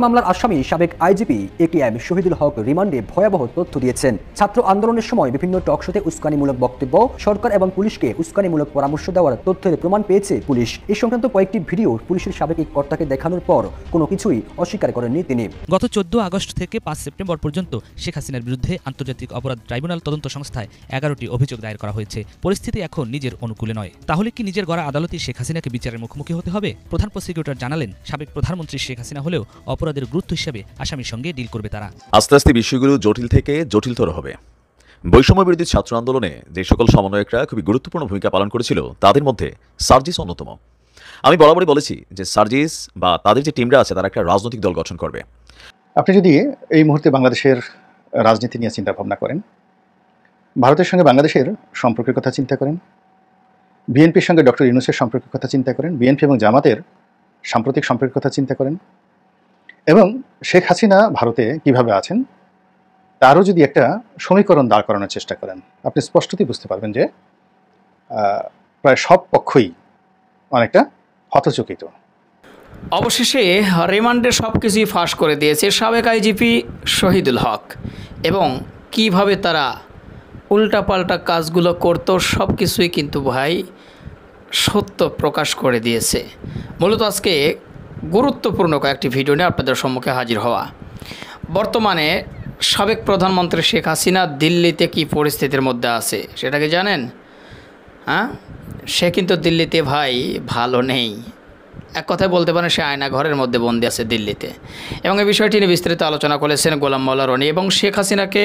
হত্যা মামলার আসামি সাবেক আইজিপি একেএম শহীদুল হক রিমান্ডে ভয়াবহ তথ্য দিয়েছেন। ছাত্র আন্দোলনের সময় বিভিন্ন টকশোতে উস্কানিমূলক বক্তব্য, সরকার এবং পুলিশকে উস্কানিমূলক পরামর্শ দেওয়ার তথ্যের প্রমাণ পেয়েছে পুলিশ। এই সংক্রান্ত কয়েকটি ভিডিও পুলিশের সাবেক এক কর্তাকে দেখানোর পর কোনো কিছুই অস্বীকার করেননি তিনি। গত 14 আগস্ট থেকে 5 সেপ্টেম্বর পর্যন্ত শেখ হাসিনার বিরুদ্ধে আন্তর্জাতিক অপরাধ ট্রাইব্যুনাল তদন্ত সংস্থায় 11টি অভিযোগ দায়ের করা হয়েছে। পরিস্থিতি এখন নিজের অনুকূলে নয়। তাহলে কি নিজের গড়া আদালতই শেখ হাসিনাকে বিচারের মুখোমুখি হতে হবে? প্রধান প্রসিকিউটর জানালেন, সাবেক প্রধানমন্ত্রী শেখ হাসিনা হলেও অপরাধের গুরুত্ব হিসেবে আসামির সঙ্গে ডিল করবে তারা। আস্তে আস্তে বিষয়গুলো জটিল থেকে জটিলতর হবে। বৈষম্য বিরোধী ছাত্র আন্দোলনে যে সকল সমন্বয়করা খুবই গুরুত্বপূর্ণ ভূমিকা পালন করেছিল তাদের মধ্যে সার্জিস অন্যতম। আমি বরাবরই বলেছি যে সার্জিস বা তাদের যে টিমরা আছে তারা একটা রাজনৈতিক দল গঠন করবে। আপনি যদি এই মুহূর্তে বাংলাদেশের রাজনীতি নিয়ে চিন্তা ভাবনা করেন, ভারতের সঙ্গে বাংলাদেশের সম্পর্কের কথা চিন্তা করেন, বিএনপির সঙ্গে ডক্টর ইউনূসের সম্পর্কের কথা চিন্তা করেন, বিএনপি এবং জামাতের সাম্প্রতিক সম্পর্কের কথা চিন্তা করেন, এবং শেখ হাসিনা ভারতে কিভাবে আছেন তারও যদি একটা সমীকরণ দাঁড় করানোর চেষ্টা করেন, আপনি স্পষ্টতই বুঝতে পারবেন যে প্রায় সব পক্ষই অনেকটা হতচকিত। অবশেষে রিমান্ডে সব কিছুই ফাঁস করে দিয়েছে সাবেক আইজিপি শহীদুল হক, এবং কিভাবে তারা উল্টাপাল্টা কাজগুলো করতো সব কিছুই কিন্তু ভাই সত্য প্রকাশ করে দিয়েছে। মূলত আজকে গুরুত্বপূর্ণ কয়েকটি ভিডিও নিয়ে আপনাদের সম্মুখে হাজির হওয়া। বর্তমানে সাবেক প্রধানমন্ত্রী শেখ হাসিনা দিল্লিতে কি পরিস্থিতির মধ্যে আছে সেটা কি জানেন? সে কিন্তু দিল্লিতে ভাই ভালো নেই। এক কথায় বলতে পারেন সে আয়না ঘরের মধ্যে বন্দী আছে দিল্লিতে। এবং এই বিষয়টি নিয়ে বিস্তারিত আলোচনা করেছেন গোলাম মাওলা রনি। এবং শেখ হাসিনাকে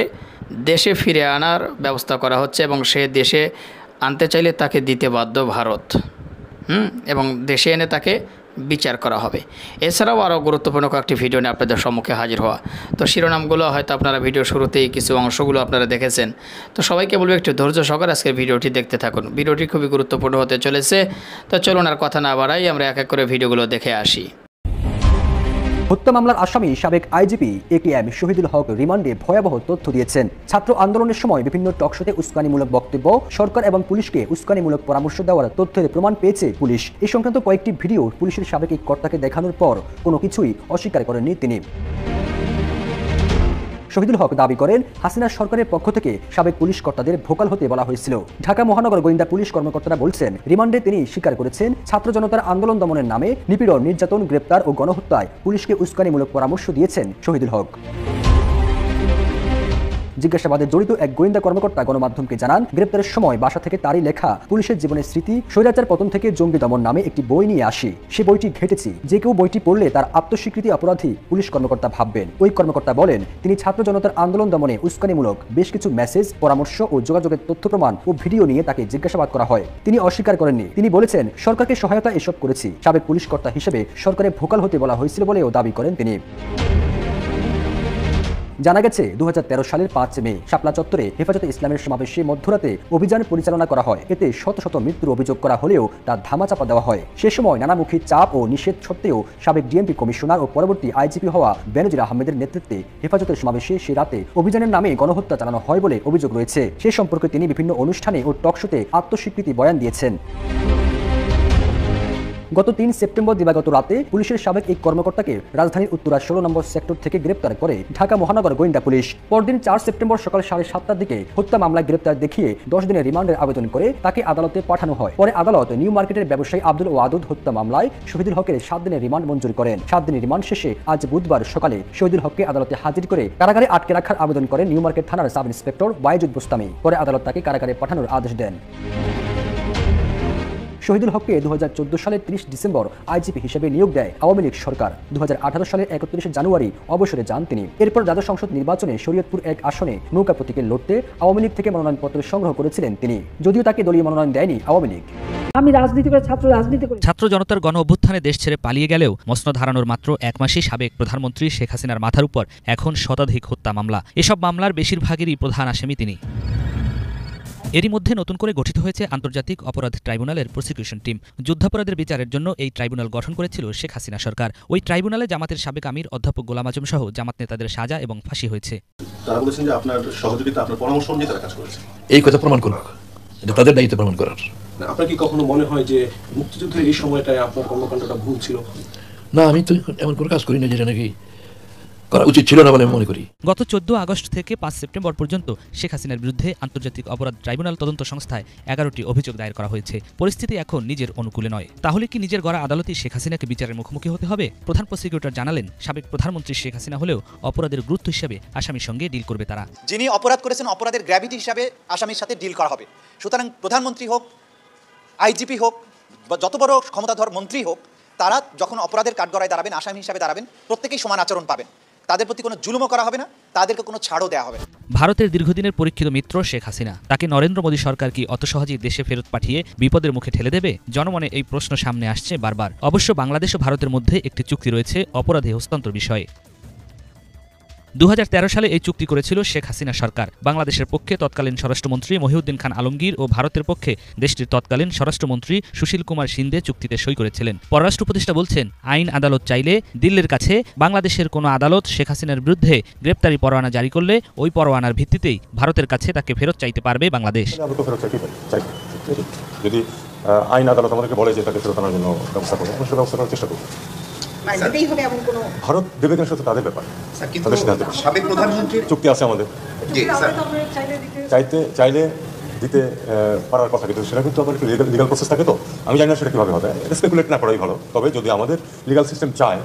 দেশে ফিরে আনার ব্যবস্থা করা হচ্ছে, এবং সে দেশে আনতে চাইলে তাকে দিতে বাধ্য ভারত, এবং দেশে এনে তাকে বিচার করা হবে। এছাড়াও আরও গুরুত্বপূর্ণ কয়েকটি ভিডিও নিয়ে আপনাদের সম্মুখে হাজির হওয়া। তো শিরোনামগুলো হয়তো আপনারা ভিডিও শুরুতেই কিছু অংশগুলো আপনারা দেখেছেন। তো সবাইকে বলবো একটু ধৈর্য সহকারে আজকের ভিডিওটি দেখতে থাকুন। ভিডিওটি খুবই গুরুত্বপূর্ণ হতে চলেছে। তো চলুন আর কথা না বাড়াই, আমরা এক এক করে ভিডিওগুলো দেখে আসি। হত্যা মামলার আসামি সাবেক আইজিপি একেএম শহীদুল হক রিমান্ডে ভয়াবহ তথ্য দিয়েছেন। ছাত্র আন্দোলনের সময় বিভিন্ন টকশোতে উস্কানিমূলক বক্তব্য, সরকার এবং পুলিশকে উস্কানিমূলক পরামর্শ দেওয়ার তথ্যের প্রমাণ পেয়েছে পুলিশ। এই সংক্রান্ত কয়েকটি ভিডিও পুলিশের সাবেক এক কর্তাকে দেখানোর পর কোনো কিছুই অস্বীকার করেননি তিনি। শহীদুল হক দাবি করেন, হাসিনা সরকারের পক্ষ থেকে সাবেক পুলিশ কর্তাদের ভোকাল হতে বলা হয়েছিল। ঢাকা মহানগর গোয়েন্দা পুলিশ কর্মকর্তারা বলছেন, রিমান্ডে তিনি স্বীকার করেছেন ছাত্র জনতার আন্দোলন দমনের নামে নিপীড়ন, নির্যাতন, গ্রেপ্তার ও গণহত্যায় পুলিশকে উস্কানিমূলক পরামর্শ দিয়েছেন শহীদুল হক। জিজ্ঞাসাবাদে জড়িত এক গোয়েন্দা কর্মকর্তা গণমাধ্যমকে জানান, গ্রেপ্তারের সময় বাসা থেকে তারই লেখা পুলিশের জীবনের স্মৃতি, স্বৈরাচার পতন থেকে জঙ্গি দমন নামে একটি বই নিয়ে আসি। সে বইটি ঘেটেছি। যে কেউ বইটি পড়লে তার আত্মস্বীকৃতি অপরাধী পুলিশ কর্মকর্তা ভাববেন। ওই কর্মকর্তা বলেন, তিনি ছাত্র জনতার আন্দোলন দমনে উস্কানিমূলক বেশ কিছু মেসেজ, পরামর্শ ও যোগাযোগের তথ্য প্রমাণ ও ভিডিও নিয়ে তাকে জিজ্ঞাসাবাদ করা হয়। তিনি অস্বীকার করেননি। তিনি বলেছেন, সরকারকে সহায়তা এসব করেছি। সাবেক পুলিশ কর্তা হিসেবে সরকারের ভোকাল হতে বলা হয়েছিল বলেও দাবি করেন তিনি। জানা গেছে 2013 সালের 5 মে শাপলা চত্বরে হেফাজতে ইসলামের সমাবেশে মধ্যরাতে অভিযান পরিচালনা করা হয়। এতে শত শত মৃত্যুর অভিযোগ করা হলেও তা ধামাচাপা দেওয়া হয়। সে সময় নানামুখী চাপ ও নিষেধ সত্ত্বেও সাবেক ডিএমপি কমিশনার ও পরবর্তী আইজিপি হওয়া বেনজির আহমেদের নেতৃত্বে হেফাজতের সমাবেশে সে রাতে অভিযানের নামে গণহত্যা চালানো হয় বলে অভিযোগ রয়েছে। সে সম্পর্কে তিনি বিভিন্ন অনুষ্ঠানে ও টকশোতে আত্মস্বীকৃতি বয়ান দিয়েছেন। গত 3 সেপ্টেম্বর দিবাগত রাতে পুলিশের সাবেক এক কর্মকর্তাকে রাজধানীর উত্তরা 16 নম্বর সেক্টর থেকে গ্রেপ্তার করে ঢাকা মহানগর গোয়েন্দা পুলিশ। পরদিন 4 সেপ্টেম্বর সকাল 7:30টার দিকে হত্যা মামলায় গ্রেপ্তার দেখিয়ে 10 দিনের রিমান্ডের আবেদন করে তাকে আদালতে পাঠানো হয়। পরে আদালত নিউ মার্কেটের ব্যবসায়ী আব্দুল ওয়াদুদ হত্যা মামলায় শহীদুল হকের 7 দিনের রিমান্ড মঞ্জুর করেন। 7 দিনের রিমান্ড শেষে আজ বুধবার সকালে শহীদুল হককে আদালতে হাজির করে কারাগারে আটকে রাখার আবেদন করেন নিউ মার্কেট থানার সাব ইন্সপেক্টর ওয়াইজুদ বুস্তামি। পরে আদালত তাকে কারাগারে পাঠানোর আদেশ দেন। শহীদুল হককে 2014 সালের 30 ডিসেম্বর আইজিপি হিসেবে নিয়োগ দেয় আওয়ামী লীগ সরকার। 2018 সালের 31 জানুয়ারি অবসরে যান তিনি। এরপর দ্বাদশ সংসদ নির্বাচনে শরীয়তপুর 1 আসনে নৌকা প্রতীকে লড়তে আওয়ামী লীগ থেকে মনোনয়নপত্র সংগ্রহ করেছিলেন তিনি, যদিও তাকে দলীয় মনোনয়ন দেয়নি আওয়ামী লীগ। আমি রাজনীতি করে ছাত্র রাজনীতি করি। ছাত্র জনতার গণ অভ্যুত্থানে দেশ ছেড়ে পালিয়ে গেলেও মসনদ হারানোর মাত্র 1 মাসেই সাবেক প্রধানমন্ত্রী শেখ হাসিনার মাথার উপর এখন শতাধিক হত্যা মামলা। এসব মামলার বেশিরভাগেরই প্রধান আসামি তিনি। এরই মধ্যে নতুন করে গঠিত হয়েছে আন্তর্জাতিক অপরাধ ট্রাইব্যুনালের প্রসিকিউশন টিম। যুদ্ধাপরাধের বিচারের জন্য এই ট্রাইব্যুনাল গঠন করেছিল শেখ হাসিনা সরকার। ওই ট্রাইব্যুনালে জামাতের সাবেক আমির অধ্যাপক গোলাম আজম সহ জামাত নেতাদের সাজা এবং ফাঁসি হয়েছে। তারা বলেছেন যে আপনার সহযোগিতা, আপনার পরামর্শ অনুযায়ী তারা কাজ করেছে। এই কথা প্রমাণ করুক, এটা তাদের দায়িত্ব প্রমাণ করার। আপনার কি কখনো মনে হয় যে মুক্তিযুদ্ধের এই সময়টায় আপনার কর্মকাণ্ডটা ভুল ছিল? না, আমি তো এমন কোনো কাজ করি না যেটা নাকি করা উচিত ছিল না বলে আমি মনে করি। গত 14 আগস্ট থেকে 5 সেপ্টেম্বর পর্যন্ত শেখ হাসিনার বিরুদ্ধে আন্তর্জাতিক অপরাধ ট্রাইব্যুনাল তদন্ত সংস্থায় 11টি অভিযোগ দায়ের করা হয়েছে। পরিস্থিতি এখন নিজের অনুকূলে নয়। তাহলে কি নিজের গড়া আদালতেই শেখ হাসিনাকে বিচারের মুখোমুখি হতে হবে? প্রধান প্রসিকিউটর জানালেন, সাবেক প্রধানমন্ত্রী শেখ হাসিনা হলেও অপরাধের গুরুত্ব হিসাবে আসামির সঙ্গে ডিল করবে তারা। যিনি অপরাধ করেছেন অপরাধের গ্র্যাভিটি হিসাবে আসামির সাথে ডিল করা হবে। সুতরাং প্রধানমন্ত্রী হোক, আইজিপি হোক, বা যত বড় ক্ষমতাধর মন্ত্রী হোক, তারা যখন অপরাধের কাঠগড়ায় দাঁড়াবেন, আসামি হিসাবে দাঁড়াবেন, প্রত্যেকেই সমান আচরণ পাবেন। তাদের প্রতি কোনো জুলুমও করা হবে না, তাদেরকে কোনো ছাড়ও দেওয়া হবে না। ভারতের দীর্ঘদিনের পরীক্ষিত মিত্র শেখ হাসিনা, তাকে নরেন্দ্র মোদী সরকার কি অত সহজেই দেশে ফেরত পাঠিয়ে বিপদের মুখে ঠেলে দেবে? জনমনে এই প্রশ্ন সামনে আসছে বারবার। অবশ্য বাংলাদেশ ও ভারতের মধ্যে একটি চুক্তি রয়েছে অপরাধী হস্তান্তর বিষয়ে। 2013 সালে এই চুক্তি করেছিল শেখ হাসিনা সরকার। বাংলাদেশের পক্ষে তৎকালীন স্বরাষ্ট্রমন্ত্রী মহিউদ্দিন খান আলমগীর ও ভারতের পক্ষে দেশটির তৎকালীন স্বরাষ্ট্রমন্ত্রী সুশীল কুমার সিন্ধে চুক্তিতে সই করেছিলেন। পররাষ্ট্র উপদেষ্টা বলছেন, আইন আদালত চাইলে দিল্লির কাছে বাংলাদেশের কোনো আদালত শেখ হাসিনার বিরুদ্ধে গ্রেপ্তারি পরোয়ানা জারি করলে ওই পরোয়ানার ভিত্তিতেই ভারতের কাছে তাকে ফেরত চাইতে পারবে বাংলাদেশ। যদি আইন আদালত আমাদেরকে বলে যে তাকে ফেরত আনার জন্য ব্যবস্থা করবো, আমরা ব্যবস্থা করার চেষ্টা করবো। ভারত দেবে কিনা সেটা তাদের ব্যাপার, তাদের সিদ্ধান্ত। সাবেক প্রধানমন্ত্রীর চুক্তি আছে আমাদের, চাইলে দিতে পারার কথা, কিন্তু সেটা কিন্তু আবার একটু লিগাল প্রসেস থাকে। তো আমি জানি না সেটা কীভাবে হবে, স্পেকুলেট না করাই ভালো। তবে যদি আমাদের লিগাল সিস্টেম চায়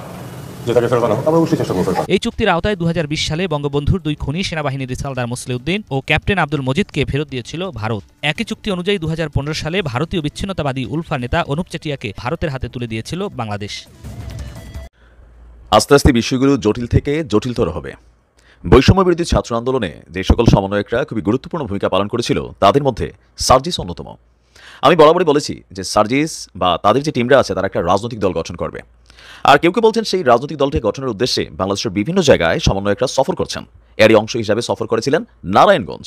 যে তাকে ফেরত আনা হোক, আমরা অবশ্যই চেষ্টা করবো। এই চুক্তির আওতায় 2020 সালে বঙ্গবন্ধুর 2 খুনি সেনাবাহিনীর রিসালদার মুসলিউদ্দিন ও ক্যাপ্টেন আব্দুল মজিদকে ফেরত দিয়েছিল ভারত। একই চুক্তি অনুযায়ী 2015 সালে ভারতীয় বিচ্ছিন্নতাবাদী উলফা নেতা অনুপ চেটিয়াকে ভারতের হাতে তুলে দিয়েছিল বাংলাদেশ। আস্তে আস্তে বিষয়গুলো জটিল থেকে জটিলতর হবে। বৈষম্য বিরোধী ছাত্র আন্দোলনে যে সকল সমন্বয়করা খুবই গুরুত্বপূর্ণ ভূমিকা পালন করেছিল তাদের মধ্যে সার্জিস অন্যতম। আমি বরাবরই বলেছি যে সার্জিস বা তাদের যে টিমরা আছে তারা একটা রাজনৈতিক দল গঠন করবে। আর কেউ কেউ বলছেন সেই রাজনৈতিক দলটি গঠনের উদ্দেশ্যে বাংলাদেশের বিভিন্ন জায়গায় সমন্বয়করা সফর করছেন। এরই অংশ হিসাবে সফর করেছিলেন নারায়ণগঞ্জ।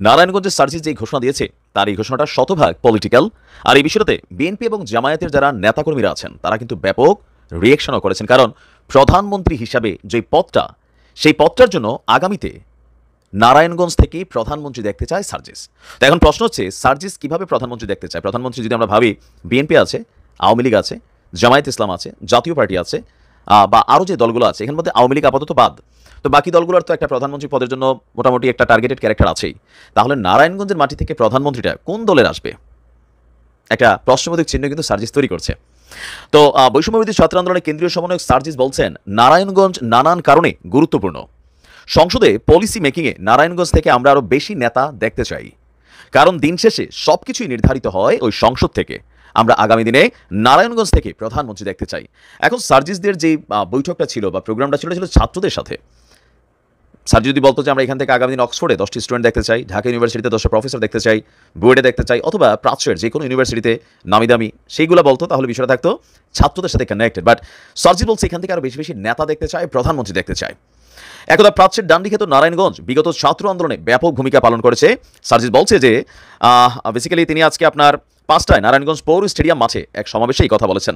নারায়ণগঞ্জে সার্জিস যে ঘোষণা দিয়েছে তার এই ঘোষণাটা শতভাগ পলিটিক্যাল। আর এই বিষয়টাতে বিএনপি এবং জামায়াতের যারা নেতাকর্মীরা আছেন তারা কিন্তু ব্যাপক রিয়েকশনও করেছেন। কারণ প্রধানমন্ত্রী হিসাবে যে পদটা, সেই পদটার জন্য আগামীতে নারায়ণগঞ্জ থেকে প্রধানমন্ত্রী দেখতে চায় সার্জিস। তো এখন প্রশ্ন হচ্ছে, সার্জিস কিভাবে প্রধানমন্ত্রী দেখতে চায়? প্রধানমন্ত্রী যদি আমরা ভাবি, বিএনপি আছে, আওয়ামী লীগ আছে, জামায়াত ইসলাম আছে, জাতীয় পার্টি আছে, বা আরও যে দলগুলো আছে, এখানের মধ্যে আওয়ামী লীগ আপাতত বাদ। তো বাকি দলগুলোর তো একটা প্রধানমন্ত্রী পদের জন্য মোটামুটি একটা টার্গেটেড ক্যারেক্টার আছেই। তাহলে নারায়ণগঞ্জের মাটি থেকে প্রধানমন্ত্রীটা কোন দলের আসবে? একটা প্রশ্নবোধক চিহ্ন কিন্তু সার্জিস তৈরি করছে। তো বৈষম্যবিরোধী ছাত্র আন্দোলনের কেন্দ্রীয় সমন্বয়ক সার্জিস বলছেন, নারায়ণগঞ্জ নানান কারণে গুরুত্বপূর্ণ। সংসদে পলিসি মেকিংয়ে নারায়ণগঞ্জ থেকে আমরা আরও বেশি নেতা দেখতে চাই। কারণ দিন শেষে সবকিছুই নির্ধারিত হয় ওই সংসদ থেকে। আমরা আগামী দিনে নারায়ণগঞ্জ থেকে প্রধানমন্ত্রী দেখতে চাই। এখন সার্জিসদের যে বৈঠকটা ছিল বা প্রোগ্রামটা ছিল ছাত্রদের সাথে। স্যার যদি বলতো যে আমরা এখান থেকে আগামী দিন অক্সফোর্ডে 10টি স্টুডেন্ট দেখতে চাই, ঢাকা ইউনিভার্সিটিতে 10টা প্রফেসর দেখতে চাই, বুয়েটে দেখতে চাই, অথবা প্রাচ্যের যে কোনো ইউনিভার্সিটিতে নামি দামি, সেইগুলো বলতো, তাহলে বিষয়টা থাকতো ছাত্রদের সাথে কানেক্টেড। বাট সার্জিস বলছে এখান থেকে আরও বেশি বেশি নেতা দেখতে চায়, প্রধানমন্ত্রী দেখতে চায়। একদা প্রাচ্যের ডান্ডিক্ষেত নারায়ণগঞ্জ বিগত ছাত্র আন্দোলনে ব্যাপক ভূমিকা পালন করেছে। সার্জিস বলছে যে বেসিক্যালি তিনি আজকে আপনার 5টায় নারায়ণগঞ্জ পৌর স্টেডিয়াম মাঠে এক সমাবেশে এই কথা বলেছেন।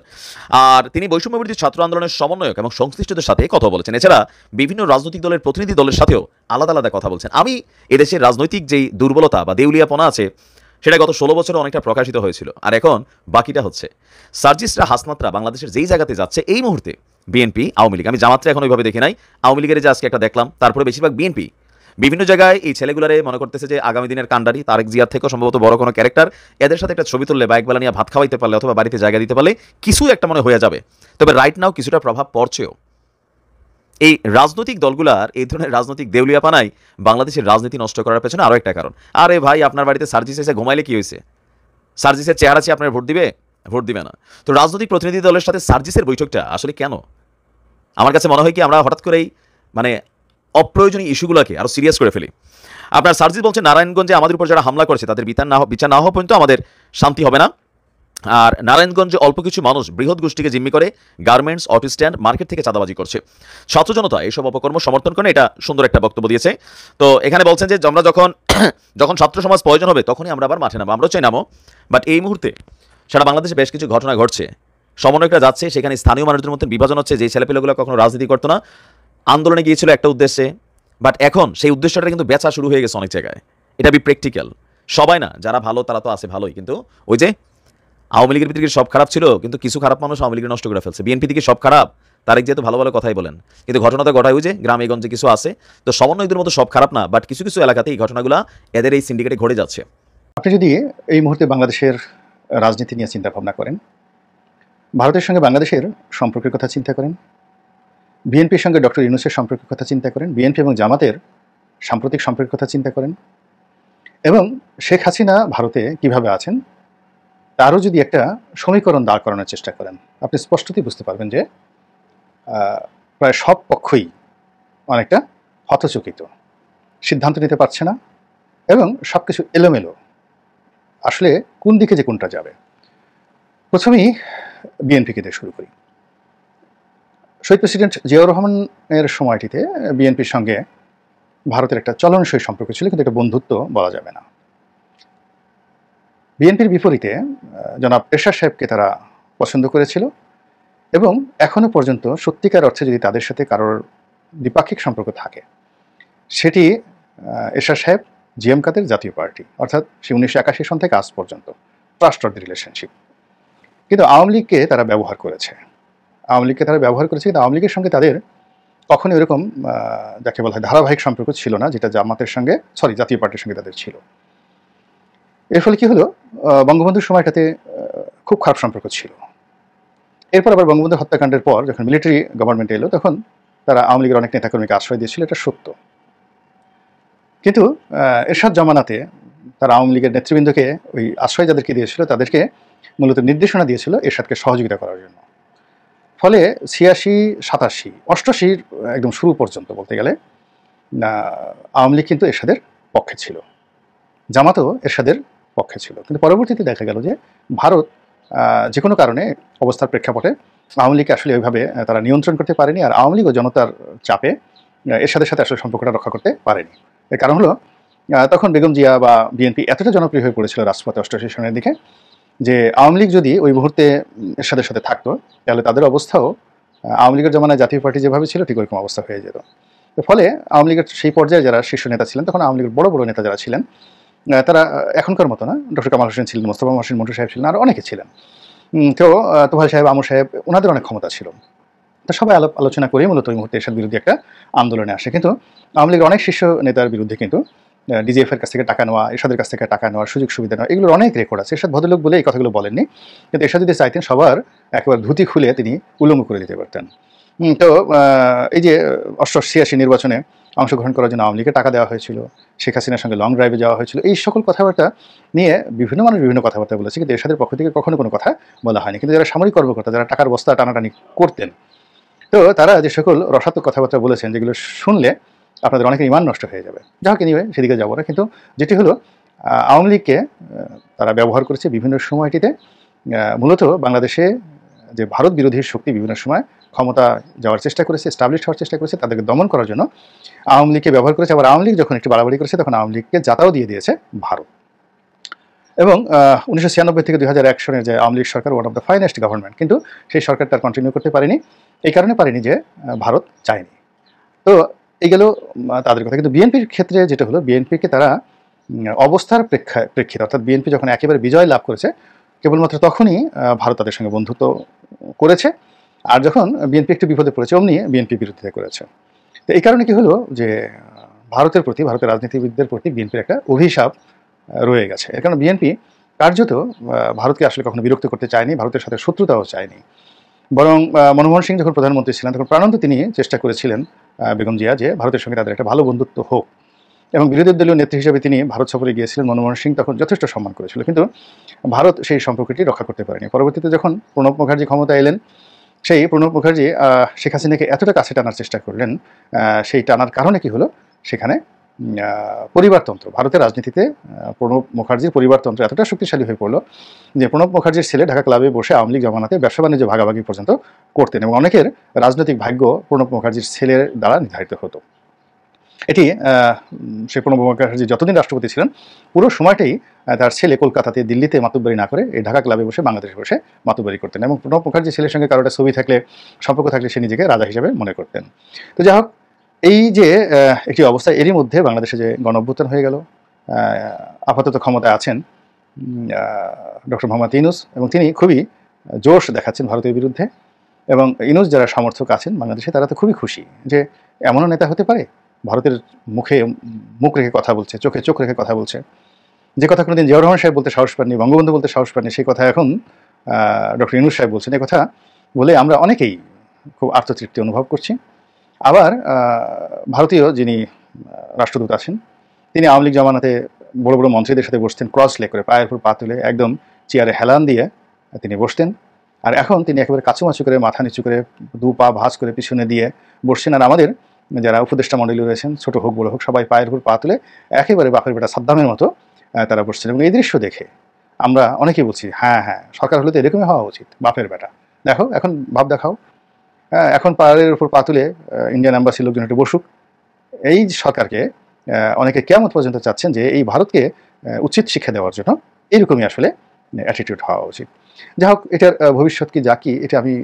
আর তিনি বৈষম্যবিরোধী ছাত্র আন্দোলনের সমন্বয়ক এবং সংশ্লিষ্টদের সাথে কথা বলেছেন। এছাড়া বিভিন্ন রাজনৈতিক দলের প্রতিনিধি দলের সাথেও আলাদা আলাদা কথা বলছেন। আমি এদেশের রাজনৈতিক যেই দুর্বলতা বা দেউলিয়াপনা আছে সেটা গত 16 বছরে অনেকটা প্রকাশিত হয়েছিল। আর এখন বাকিটা হচ্ছে সার্জিসরা হাসনাতরা বাংলাদেশের যেই জায়গাতে যাচ্ছে এই মুহূর্তে বিএনপি, আওয়ামী লীগ, আমি জামাতরা এখন ওইভাবে দেখি নাই, আওয়ামী লীগের যে আজকে একটা দেখলাম, তারপরে বেশিরভাগ বিএনপি বিভিন্ন জায়গায় এই ছেলেগুলারে মনে করতেছে যে আগামী দিনের কাণ্ডারি, তারেক জিয়ার থেকেও সম্ভবত বড় কোনো ক্যারেক্টার, এদের সাথে একটা ছবি তুললে বা একবেলা নিয়ে ভাত খাওয়াইতে পারলে অথবা বাড়িতে জায়গা দিতে পারলে কিছু একটা মনে হয়ে যাবে। তবে রাইট নাও কিছুটা প্রভাব পড়ছেও। এই রাজনৈতিক দলগুলার এই ধরনের রাজনৈতিক দেউলিয়াপানাই বাংলাদেশের রাজনীতি নষ্ট করার পেছনে আরও একটা কারণ। আরে ভাই, আপনার বাড়িতে সার্জিস এসে ঘুমাইলে কি হয়েছে? সার্জিসের চেহারা চেয়ে আপনার ভোট দিবে? ভোট দিবে না। তো রাজনৈতিক প্রতিনিধি দলের সাথে সার্জিসের বৈঠকটা আসলে কেন? আমার কাছে মনে হয় কি আমরা হঠাৎ করেই মানে অপ্রয়োজনীয় ইস্যুগুলোকে আরও সিরিয়াস করে ফেলি। আপনার সার্জিস বলছে নারায়ণগঞ্জে আমাদের উপর যারা হামলা করেছে তাদের বিচার না হওয়া পর্যন্ত আমাদের শান্তি হবে না। আর নারায়ণগঞ্জে অল্প কিছু মানুষ বৃহৎ গোষ্ঠীকে জিম্মি করে গার্মেন্টস, অটো স্ট্যান্ড, মার্কেট থেকে চাঁদাবাজি করছে। ছাত্র জনতা এসব অপকর্ম সমর্থন করে, এটা সুন্দর একটা বক্তব্য দিয়েছে। তো এখানে বলছেন যে আমরা যখন ছাত্র সমাজ প্রয়োজন হবে তখনই আমরা আবার মাঠে নামবো, আমরাও চাই নামো। বাট এই মুহূর্তে সারা বাংলাদেশে বেশ কিছু ঘটনা ঘটছে, সমন্বয়করা যাচ্ছে, সেখানে স্থানীয় মানুষদের মধ্যে বিভাজন হচ্ছে। যে ছেলেপেলেগুলো কখনো রাজনীতি করতো না, আন্দোলনে গিয়েছিল একটা উদ্দেশ্যে, বাট এখন সেই উদ্দেশ্যটা কিন্তু বেচা শুরু হয়ে গেছে অনেক জায়গায়। এটা প্র্যাকটিক্যাল। সবাই না, যারা ভালো তারা তো আছে ভালোই, কিন্তু ওই যে আওয়ামী লীগের ভিতরে সব খারাপ ছিল, কিন্তু কিছু খারাপ মানুষ আওয়ামী লীগের নষ্ট করে ফেলছে। বিএনপি থেকে সব খারাপ, তারেক যেহেতু ভালো ভালো কথাই বলেন, কিন্তু ঘটনা তো ঘটায় যে গ্রামে গঞ্জে কিছু আছে, তো সমন্বয়কদের মতো সব খারাপ না, বাট কিছু কিছু এলাকাতে এই ঘটনাগুলো এদের এই সিন্ডিকেটে ঘটে যাচ্ছে। আপনি যদি এই মুহূর্তে বাংলাদেশের রাজনীতি নিয়ে চিন্তা ভাবনা করেন, ভারতের সঙ্গে বাংলাদেশের সম্পর্কের কথা চিন্তা করেন, বিএনপির সঙ্গে ডক্টর ইউনূসের সম্পর্কের কথা চিন্তা করেন, বিএনপি এবং জামাতের সাম্প্রতিক সম্পর্কের কথা চিন্তা করেন, এবং শেখ হাসিনা ভারতে কিভাবে আছেন তারও যদি একটা সমীকরণ দাঁড় করানোর চেষ্টা করেন, আপনি স্পষ্টতই বুঝতে পারবেন যে প্রায় সব পক্ষই অনেকটা হতচকিত, সিদ্ধান্ত নিতে পারছে না এবং সব কিছু এলোমেলো, আসলে কোন দিকে যে কোনটা যাবে। প্রথমেই বিএনপিকে দিয়ে শুরু করি। শহীদ প্রেসিডেন্ট জিয়াউর রহমানের সময়টিতে বিএনপির সঙ্গে ভারতের একটা চলনসই সম্পর্ক ছিল, কিন্তু একটা বন্ধুত্ব বলা যাবে না। বিএনপির বিপরীতে জনাব এরশাদ সাহেবকে তারা পছন্দ করেছিল এবং এখনো পর্যন্ত সত্যিকার অর্থে যদি তাদের সাথে কারোর দ্বিপাক্ষিক সম্পর্ক থাকে, সেটি এরশাদ সাহেব জিএম কাদের জাতীয় পার্টি, অর্থাৎ সে 1981 সন থেকে আজ পর্যন্ত ট্রাস্ট অফ দি রিলেশনশিপ। কিন্তু আওয়ামী লীগকে তারা ব্যবহার করেছে, কিন্তু আওয়ামী লীগের সঙ্গে তাদের কখনো এরকম যাকে বলা হয় ধারাবাহিক সম্পর্ক ছিল না, যেটা জামাতের সঙ্গে জাতীয় পার্টির সঙ্গে তাদের ছিল। এর ফলে কি হলো, বঙ্গবন্ধুর সময়টাতে খুব খারাপ সম্পর্ক ছিল। এরপর আবার বঙ্গবন্ধু হত্যাকাণ্ডের পর যখন মিলিটারি গভর্নমেন্ট এলো, তখন তারা আওয়ামী লীগের অনেক নেতাকর্মীকে আশ্রয় দিয়েছিল, এটা সত্য। কিন্তু এরশাদ জামানাতে তারা আওয়ামী লীগের নেতৃবৃন্দকে ওই আশ্রয় যাদেরকে দিয়েছিল তাদেরকে মূলত নির্দেশনা দিয়েছিল এরশাদকে সহযোগিতা করার জন্য। ফলে 86, 87, 88 একদম শুরু পর্যন্ত বলতে গেলে আওয়ামী লীগ কিন্তু এরশাদের পক্ষে ছিল, জামাতও এরশাদের পক্ষে ছিল। কিন্তু পরবর্তীতে দেখা গেল যে ভারত যে কোনো কারণে অবস্থার প্রেক্ষাপটে আওয়ামী লীগকে আসলে ওইভাবে তারা নিয়ন্ত্রণ করতে পারেনি, আর আওয়ামী লীগ ও জনতার চাপে এরশাদের সাথে আসলে সম্পর্কটা রক্ষা করতে পারেনি। এর কারণ হলো তখন বেগম জিয়া বা বিএনপি এতটা জনপ্রিয় হয়ে পড়েছিল রাজপথে 88 সনের দিকে, যে আওয়ামী লীগ যদি ওই মুহূর্তে এরশাদের সাথে থাকতো তাহলে তাদের অবস্থাও আওয়ামী লীগের জমানায় জাতীয় পার্টি যেভাবে ছিল ঠিক ওইরকম অবস্থা হয়ে যেত। ফলে আওয়ামী লীগের সেই পর্যায়ে যারা শীর্ষ নেতা ছিলেন, তখন আওয়ামী লীগের বড় বড় নেতা যারা ছিলেন, তারা এখনকার মতো না, ডক্টর কামাল হোসেন ছিলেন, মোস্তফা মহসিন মন্টু সাহেব ছিলেন, আর অনেকে ছিলেন, তো তোফায়েল সাহেব, আমর সাহেব, ওনাদের অনেক ক্ষমতা ছিল। তো সবাই আলোচনা করেই মূলত ওই মুহূর্তে এরশাদ বিরোধী একটা আন্দোলনে আসে। কিন্তু আওয়ামী লীগের অনেক শীর্ষ নেতার বিরুদ্ধে কিন্তু ডিজিএফের কাছ থেকে টাকা নেওয়া, এরশাদের কাছ থেকে টাকা নেওয়ার সুযোগ সুবিধা নেওয়া, এগুলোর অনেক রেকর্ড আছে। এরশাদ ভদ্রলোক বলে এই কথাগুলো বলেননি, কিন্তু এরশাদ যদি চাইতেন সবার একেবারে ধুতি খুলে তিনি উলঙ্গ করে দিতে পারতেন। তো এই যে 88 নির্বাচনে অংশগ্রহণ করার জন্য আওয়ামী লীগকে টাকা দেওয়া হয়েছিল, শেখ হাসিনার সঙ্গে লং ড্রাইভে যাওয়া হয়েছিল, এই সকল কথাবার্তা নিয়ে বিভিন্ন মানুষ বিভিন্ন কথাবার্তা বলেছে, কিন্তু এরশাদের পক্ষ থেকে কখনো কোনো কথা বলা হয়নি। কিন্তু যারা সামরিক কর্মকর্তা, যারা টাকার বস্তা টানাটানি করতেন, তো তারা যে সকল রসাত্মক কথাবার্তা বলেছেন, যেগুলো শুনলে আপনাদের অনেকের ইমান নষ্ট হয়ে যাবে, যাহোক নিবে সেদিকে যাবো না। কিন্তু যেটি হলো, আওয়ামী লীগকে তারা ব্যবহার করেছে বিভিন্ন সময়টিতে, মূলত বাংলাদেশে যে ভারত বিরোধী শক্তি বিভিন্ন সময় ক্ষমতা যাওয়ার চেষ্টা করেছে, এস্টাবলিশ হওয়ার চেষ্টা করেছে, তাদেরকে দমন করার জন্য আওয়ামী লীগকে ব্যবহার করেছে। আবার আওয়ামী লীগ যখন একটু বাড়াবাড়ি করেছে, তখন আওয়ামী লীগকে জাতাও দিয়ে দিয়েছে ভারত। এবং 1996 থেকে 2001 সনের যে আওয়ামী লীগ সরকার, one of the finest government, কিন্তু সেই সরকার তার কন্টিনিউ করতে পারেনি। এই কারণে পারেনি যে ভারত চায়নি। তো এই গেল তাদের কথা। কিন্তু বিএনপির ক্ষেত্রে যেটা হলো, বিএনপিকে তারা অবস্থার প্রেক্ষিতে, অর্থাৎ বিএনপি যখন একেবারে বিজয় লাভ করেছে, কেবলমাত্র তখনই ভারত তাদের সঙ্গে বন্ধুত্ব করেছে, আর যখন বিএনপি একটু বিপদে পড়েছে অমনি বিএনপি বিরোধিতা করেছে। তো এই কারণে কি হলো যে ভারতের প্রতি, ভারতের রাজনীতিবিদদের প্রতি বিএনপির একটা অভিশাপ রয়ে গেছে। এর কারণে বিএনপি কার্যত ভারতকে আসলে কখনো বিরক্ত করতে চায়নি, ভারতের সাথে শত্রুতাও চায়নি। বরং মনমোহন সিং যখন প্রধানমন্ত্রী ছিলেন, তখন প্রাণান্ত তিনি চেষ্টা করেছিলেন বেগম জিয়া যে ভারতের সঙ্গে তাদের একটা ভালো বন্ধুত্ব হোক, এবং বিরোধী দলীয় নেত্রী হিসেবে তিনি ভারত সফরে গিয়েছিলেন। মনমোহন সিং তখন যথেষ্ট সম্মান করেছিল, কিন্তু ভারত সেই সম্পর্কটি রক্ষা করতে পারেনি। পরবর্তীতে যখন প্রণব মুখার্জি ক্ষমতা এলেন, সেই প্রণব মুখার্জি শেখ হাসিনাকে এতটা কাছে টানার চেষ্টা করলেন, সেই টানার কারণে কি হলো, সেখানে পরিবারতন্ত্র, ভারতের রাজনীতিতে প্রণব মুখার্জির পরিবারতন্ত্র এতটা শক্তিশালী হয়ে পড়লো যে প্রণব মুখার্জির ছেলে ঢাকা ক্লাবে বসে আওয়ামী লীগ জমানাতে ব্যবসা বাণিজ্য ভাগাভাগি পর্যন্ত করতেন, এবং অনেকের রাজনৈতিক ভাগ্য প্রণব মুখার্জির ছেলের দ্বারা নির্ধারিত হতো। এটি সে প্রণব মুখার্জি যতদিন রাষ্ট্রপতি ছিলেন পুরো সময়টাই তার ছেলে কলকাতাতে, দিল্লিতে মাতুব্বরি না করে এই ঢাকা ক্লাবে বসে বাংলাদেশে বসে মাতুব্বরি করতেন, এবং প্রণব মুখার্জির ছেলের সঙ্গে কারোটা ছবি থাকলে, সম্পর্ক থাকলে সে নিজেকে রাজা হিসেবে মনে করতেন। তো যাই হোক, এই যে একটি অবস্থা, এরই মধ্যে বাংলাদেশে যে গণঅভ্যুত্থান হয়ে গেল, আপাতত ক্ষমতায় আছেন ডক্টর মোহাম্মদ ইউনূস, এবং তিনি খুবই জোশ দেখাচ্ছেন ভারতের বিরুদ্ধে। এবং ইউনূস যারা সমর্থক আছেন বাংলাদেশে তারা তো খুবই খুশি যে এমনও নেতা হতে পারে ভারতের মুখে মুখ রেখে কথা বলছে, চোখে চোখ রেখে কথা বলছে। যে কথা কোনোদিন জিয়াউর রহমান সাহেব বলতে সাহস পাননি, বঙ্গবন্ধু বলতে সাহস পাননি, সেই কথা এখন ডক্টর ইউনূস সাহেব বলছেন। এই কথা বলে আমরা অনেকেই খুব আত্মতৃপ্তি অনুভব করছি। আবার ভারতীয় যিনি রাষ্ট্রদূত আছেন তিনি আওয়ামী লীগ জমানাতে বড় বড় মন্ত্রীদের সাথে বসতেন ক্রস লে করে, পায়ের উপর পা তুলে একদম চেয়ারে হেলান দিয়ে তিনি বসতেন। আর এখন তিনি একেবারে কাচুমাচু করে মাথা নিচু করে দু পা ভাঁজ করে পিছনে দিয়ে বসছেন। আর আমাদের যারা উপদেষ্টা মণ্ডলী রয়েছেন, ছোট হোক বড় হোক, সবাই পায়ের উপর পা তুলে একেবারে বাপের বেটা সাদ্দামের মতো তারা বসছেন। এবং এই দৃশ্য দেখে আমরা অনেকেই বলছি হ্যাঁ হ্যাঁ সরকার হলে তো এরকমই হওয়া উচিত, বাপের বেটা দেখো এখন ভাব দেখাও। এখন পায়ের উপর পা তুলে ইন্ডিয়ান অ্যাম্বাসির লোকজন একটু বসুক। এই সরকারকে অনেকে কিয়ামত পর্যন্ত চাচ্ছেন যে এই ভারতকে উচিত শিক্ষা দেওয়ার জন্য এরকমই আসলে অ্যাটিটিউড হওয়া উচিত। যাই হোক, এটার ভবিষ্যৎ কি যা কি, এটা আমি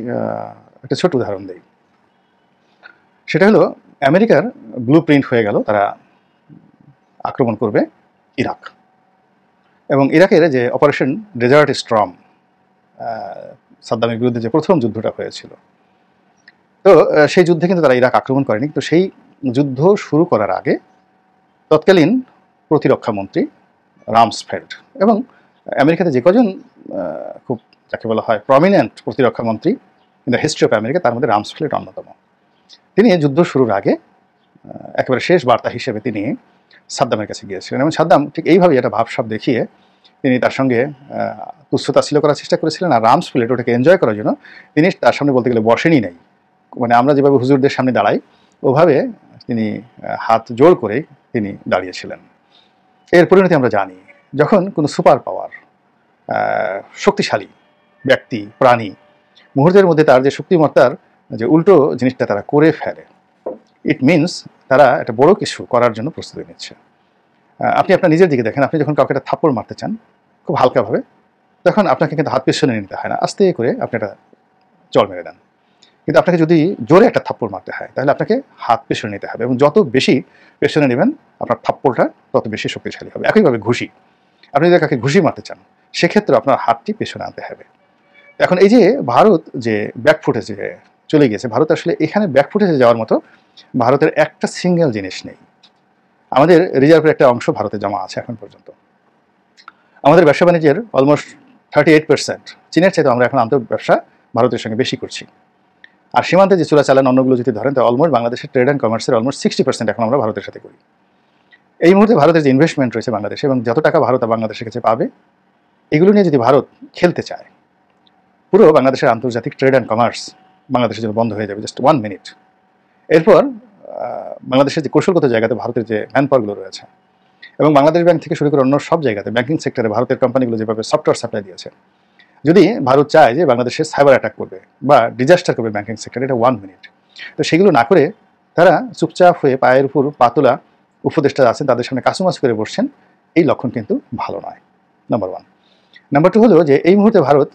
একটা ছোট উদাহরণ দিই। সেটা হলো আমেরিকার ব্লু প্রিন্ট হয়ে গেল, তারা আক্রমণ করবে ইরাক। এবং ইরাকের যে অপারেশন ডেজার্ট স্টর্ম, সাদ্দামের বিরুদ্ধে যে প্রথম যুদ্ধটা হয়েছিল, তো সেই যুদ্ধে কিন্তু তারা ইরাক আক্রমণ করেনি। তো সেই যুদ্ধ শুরু করার আগে তৎকালীন প্রতিরক্ষা মন্ত্রী রামসফেল্ড এবং আমেরিকাতে যে কজন খুব যাকে বলা হয় প্রমিনেন্ট প্রতিরক্ষা মন্ত্রী in the history of America, তার মধ্যে রামসফেল্ড অন্যতম। তিনি যুদ্ধ শুরুর আগে একেবারে শেষ বার্তা হিসেবে তিনি সাদ্দামের কাছে গিয়েছিলেন এবং সাদ্দাম ঠিক এইভাবেই একটা ভাবসাব দেখিয়ে তিনি তার সঙ্গে তুচ্ছতাচ্ছিল্য করার চেষ্টা করেছিলেন। আর রামসফেল্ড ওটাকে এনজয় করার জন্য তিনি তার সামনে বলতে গেলে বসেনই নাই, মানে আমরা যেভাবে হুজুরদের সামনে দাঁড়াই ওভাবে তিনি হাত জোড় করে তিনি দাঁড়িয়েছিলেন। এর পরিণতি আমরা জানি, যখন কোনো সুপার পাওয়ার শক্তিশালী ব্যক্তি প্রাণী মুহূর্তের মধ্যে তার যে শক্তিমত্তার যে উল্টো জিনিসটা তারা করে ফেলে, ইট মিনস তারা একটা বড় কিছু করার জন্য প্রস্তুতি নিচ্ছে। আপনি আপনার নিজের দিকে দেখেন, আপনি যখন কাউকে একটা থাপ্পড় মারতে চান খুব হালকাভাবে, তখন আপনাকে কিন্তু হাত পেছনে নিতে হয় না, আস্তে করে আপনি একটা চড় মেরে দেন। কিন্তু আপনাকে যদি জোরে একটা থাপ্পড় মারতে হয় তাহলে আপনাকে হাত পেছনে নিতে হবে, এবং যত বেশি পেছনে নেবেন আপনার থাপ্পড়টা তত বেশি শক্তিশালী হবে। একইভাবে ঘুষি, আপনি যদি কাকে ঘুষি মারতে চান সেক্ষেত্রে আপনার হাতটি পেছনে আনতে হবে। এখন এই যে ভারত যে ব্যাকফুটেজে চলে গেছে, ভারত আসলে এখানে ব্যাকফুটেজে যাওয়ার মতো ভারতের একটা সিঙ্গেল জিনিস নেই। আমাদের রিজার্ভের একটা অংশ ভারতে জমা আছে এখন পর্যন্ত। আমাদের ব্যবসা বাণিজ্যের অলমোস্ট 38% চীনের চাইতে আমরা এখন আন্তঃ ব্যবসা ভারতের সঙ্গে বেশি করছি। আর সীমান্তে যে চোরাচালান অন্যগুলো যদি ধরেন তো অলমোস্ট বাংলাদেশের ট্রেড অ্যান্ড কমার্সের অলমোস্ট 60% এখন আমরা ভারতের সাথে করি। এই মুহূর্তে ভারতের যে ইনভেস্টমেন্ট রয়েছে বাংলাদেশে এবং যত টাকা ভারত বাংলাদেশের কাছে পাবে, এগুলো নিয়ে যদি ভারত খেলতে চায়, পুরো বাংলাদেশের আন্তর্জাতিক ট্রেড অ্যান্ড কমার্স বাংলাদেশের জন্য বন্ধ হয়ে যাবে। Just 1 minute. এরপর বাংলাদেশের যে কৌশলগত জায়গাতে ভারতের যে ম্যানপাওয়ারগুলো রয়েছে এবং বাংলাদেশ ব্যাংক থেকে শুরু করে অন্য সব জায়গাতে ব্যাংকিং সেক্টরে ভারতের কোম্পানিগুলো যেভাবে সফটওয়্যার সাপ্লাই দিয়েছে, যদি ভারত চায় যে বাংলাদেশে সাইবার অ্যাটাক করবে বা ডিজাস্টার করবে ব্যাংকিং সেক্টরে, এটা 1 মিনিট। তো সেগুলো না করে তারা চুপচাপ হয়ে পায়ের উপর পাতলা উপদেষ্টা আছেন তাদের সামনে কাচুমাচু করে বসছেন, এই লক্ষণ কিন্তু ভালো নয়। নাম্বার 1। নাম্বার 2 হলো যে এই মুহূর্তে ভারত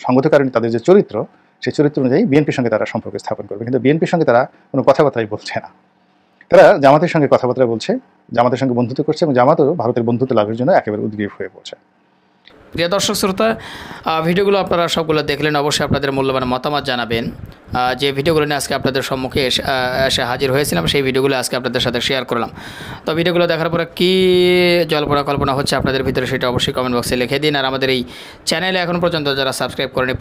সংগতকারণে তাদের যে চরিত্র, সেই চরিত্র অনুযায়ী বিএনপির সঙ্গে তারা সম্পর্ক স্থাপন করবে, কিন্তু বিএনপির সঙ্গে তারা কোনো কথাবার্তাই বলছে না। তারা জামাতের সঙ্গে কথাবার্তা বলছে, জামাতের সঙ্গে বন্ধুত্ব করছে এবং জামাতও ভারতের বন্ধুত্ব লাভের জন্য একেবারে উদ্গ্রীব হয়ে পড়ছে। প্রিয় দর্শক শ্রোতা, ভিডিওগুলো আপনারা সবগুলো দেখলেন, অবশ্যই আপনাদের মূল্যবান মতামত জানাবেন। যে ভিডিওগুলো নিয়ে আজকে আপনাদের সম্মুখে এসে হাজির হয়েছিলাম, সেই ভিডিওগুলো আজকে আপনাদের সাথে শেয়ার করলাম। তো ভিডিওগুলো দেখার পরে কী জল্পনা কল্পনা হচ্ছে আপনাদের ভিতরে, সেটা অবশ্যই কমেন্ট বক্সে লিখে দিন। আর আমাদের এই চ্যানেলে এখন পর্যন্ত যারা সাবস্ক্রাইব করেনি,